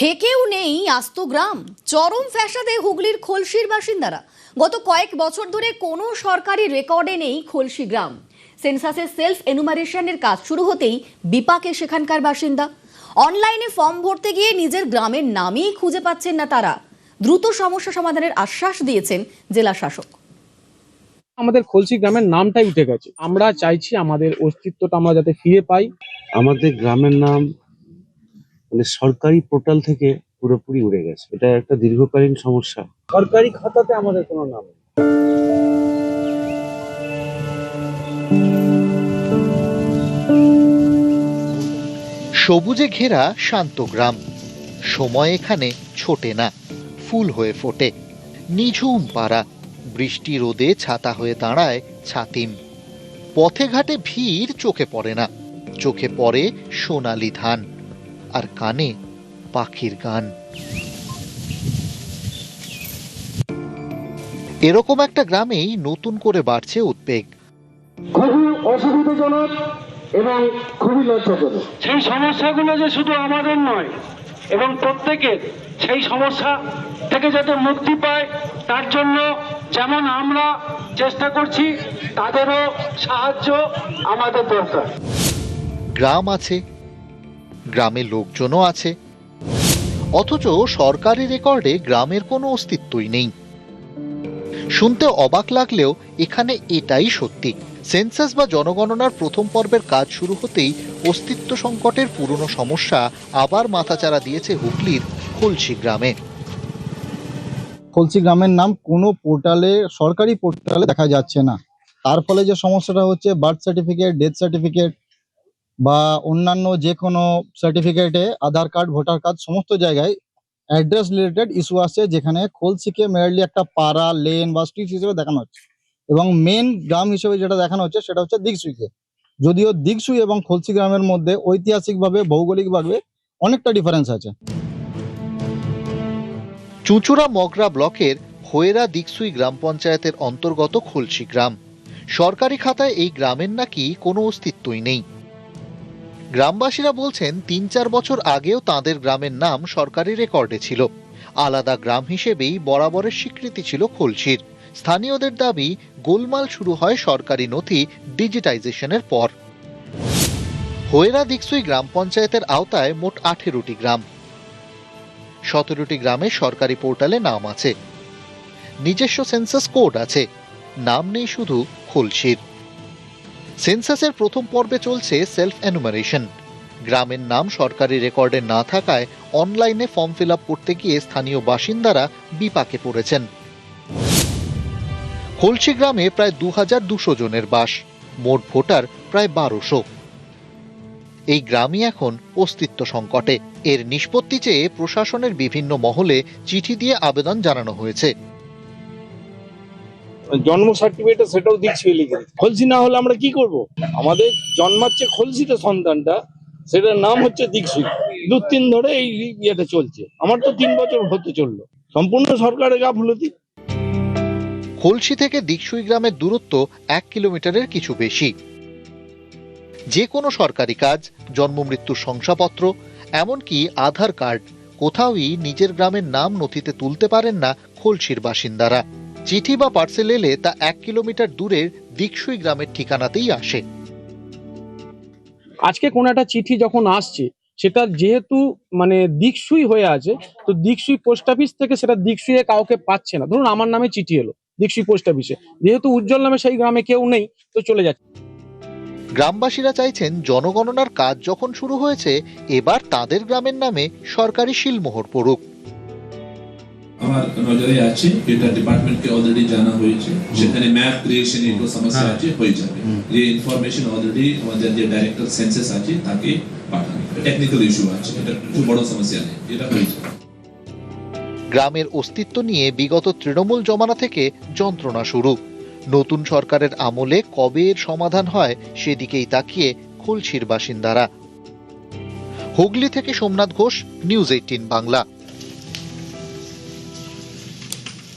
থেকেও নেই আস্ত গ্রাম। চরম ফ্যাসাদে হুগলির খলসির বাসিন্দারা। গত কয়েক বছর ধরে কোনো সরকারি রেকর্ডে নেই খলসি গ্রাম। সেন্সাসের সেলফ এনুমারেশনের কাজ শুরু হতেই বিপাকে সেখানকার বাসিন্দা। অনলাইনে ফর্ম ভরতে গিয়ে নিজের গ্রামের নামই খুঁজে পাচ্ছেন না তারা। দ্রুত সমস্যা সমাধানের আশ্বাস দিয়েছেন জেলা শাসক। আমাদের খলসি গ্রামের নামটাই উঠে গেছে। আমরা চাইছি আমাদের অস্তিত্বটা আমরা যাতে ফিরে পাই। আমাদের গ্রামের নাম সরকারি পোর্টাল থেকে পুরোপুরি উড়ে গেছে। এটা একটা দীর্ঘকালীন সমস্যা। সরকারি খাতাতে আমাদের কোনো নাম নেই। সবুজে ঘেরা শান্ত গ্রাম। সময় এখানে ছোটে না, ফুল হয়ে ফোটে। নিঝুম পাড়া, বৃষ্টি রোদে ছাতা হয়ে দাঁড়ায় ছাতিম। পথে ঘাটে ভিড় চোখে পড়ে না, চোখে পড়ে সোনালি ধান আর কানে পাখির গান। এরকম একটা গ্রামেই নতুন করে বাড়ছে উদ্বেগ। খুবই অসুবিধাজনক এবং খুবই লজ্জাজনক। সেই সমস্যাগুলো যে শুধু আমাদের নয় এবং প্রত্যেকের, সেই সমস্যা থেকে যাতে মুক্তি পায় তার জন্য যেমন আমরা চেষ্টা করছি, তাদেরও সাহায্য আমাদের দরকার। গ্রাম আছে, গ্রামে লোকজনও আছে, অথচ সরকারি রেকর্ডে গ্রামের কোনো অস্তিত্বই নেই। শুনতে অবাক লাগলেও এখানে এটাই সত্যি। সেন্সাস বা জনগণনার প্রথম পর্বের কাজ শুরু হতেই অস্তিত্ব সংকটের পুরনো সমস্যা আবার মাথাচাড়া দিয়েছে হুগলির খলসি গ্রামে। খলসি গ্রামের নাম কোনো পোর্টালে, সরকারি পোর্টালে দেখা যাচ্ছে না। তার ফলে যে সমস্যাটা হচ্ছে, বার্থ সার্টিফিকেট, ডেথ সার্টিফিকেট বা অন্যান্য যে কোনো সার্টিফিকেটে, আধার কার্ড, ভোটার কার্ড, সমস্ত জায়গায় অ্যাড্রেস রিলেটেড ইস্যু আসছে, যেখানে খলসিকে মেয়ারলি একটা পাড়া, লেন বা স্ট্রিট হিসেবে দেখানো হচ্ছে এবং মেন গ্রাম হিসেবে যেটা দেখানো হচ্ছে সেটা হচ্ছে দিকসুইকে। যদিও দিকসুই এবং খলসি গ্রামের মধ্যে ঐতিহাসিকভাবে, ভৌগোলিকভাবে অনেকটা ডিফারেন্স আছে। চুঁচুড়া মগরা ব্লকের হোয়েরা দিকসুই গ্রাম পঞ্চায়েতের অন্তর্গত খলসি গ্রাম। সরকারি খাতায় এই গ্রামের নাকি কোনো অস্তিত্বই নেই। গ্রামবাসীরা বলছেন ৩-৪ বছর আগেও তাদের গ্রামের নাম সরকারি রেকর্ডে ছিল। আলাদা গ্রাম হিসেবেই বরাবরের স্বীকৃতি ছিল খলসির। স্থানীয়দের দাবি, গোলমাল শুরু হয় সরকারি নথি ডিজিটাইজেশনের পর। হোয়েরা দিকসুই গ্রাম পঞ্চায়েতের আওতায় মোট 18টি গ্রাম। 17টি গ্রামে সরকারি পোর্টালে নাম আছে, নিজস্ব সেন্সাস কোড আছে, নাম নেই শুধু খলসির। সেন্সাসের প্রথম পর্বে চলছে সেলফ এনুমারেশন। গ্রামের নাম সরকারি রেকর্ডে না থাকায় অনলাইনে ফর্ম ফিল আপ করতে গিয়ে স্থানীয় বাসিন্দারা বিপাকে পড়েছেন। খলসি গ্রামে প্রায় 2200 জনের বাস, মোট ভোটার প্রায় 1200। এই গ্রামই এখন অস্তিত্ব সংকটে। এর নিষ্পত্তি চেয়ে প্রশাসনের বিভিন্ন মহলে চিঠি দিয়ে আবেদন জানানো হয়েছে। জন্ম সার্টিফিকেটে সেটাও দিচ্ছি লিখে। খলসি না হলে আমরা কি করব? আমাদের জন্মাচ্ছে খলসিতে সন্তানটা, সেটার নাম হচ্ছে দিকসুই। 2-3 ধরে এই ইয়েটা চলছে। আমার তো 3 বছর হতে চললো। সম্পূর্ণ সরকারের গাফিলতি। খলসি থেকে দিকসুই গ্রামের দূরত্ব 1 কিলোমিটারের কিছু বেশি। যে কোনো সরকারি কাজ, জন্ম মৃত্যুর শংসাপত্র, এমনকি আধার কার্ড, কোথাওই নিজের গ্রামের নাম নথিতে তুলতে পারেন না খলসির বাসিন্দারা। চিঠি বা পার্সেল এলে তা 1 কিলোমিটার দূরের দিকসুই গ্রামের ঠিকানাতেই আসে। আজকে কোনো একটা চিঠি যখন আসছে, সেটা যেহেতু দিকসুই হয়ে আছে, তো দিকসুই পোস্ট অফিস থেকে সেটা দিকসুইয়ে কাউকে পাচ্ছে না। ধরুন আমার নামে চিঠি এলো দিকসুই পোস্ট অফিসে, যেহেতু উজ্জ্বল নামে সেই গ্রামে কেউ নেই, তো চলে যাচ্ছে। গ্রামবাসীরা চাইছেন জনগণনার কাজ যখন শুরু হয়েছে, এবার তাদের গ্রামের নামে সরকারি শিলমোহর পড়ুক। আমার নজরে আছে, এটা ডিপার্টমেন্টকে অলরেডি জানা হয়েছে, সেখানে ম্যাপ ক্রিয়েশন এর সমস্যা আছে, হয়ে যাবে। এই ইনফরমেশন অলরেডি আমাদের যে ডাইরেক্টর সেন্সাস আছে তাকে পাঠানো। টেকনিক্যাল ইস্যু আছে, এটা খুব বড় সমস্যা নেই, এটা হয়ে যাবে। গ্রামের অস্তিত্ব নিয়ে বিগত তৃণমূল জমানা থেকে যন্ত্রণা শুরু। নতুন সরকারের আমলে কবে এর সমাধান হয় সেদিকেই তাকিয়ে খলসির বাসিন্দারা। হুগলি থেকে সোমনাথ ঘোষ, নিউজ 18 বাংলা।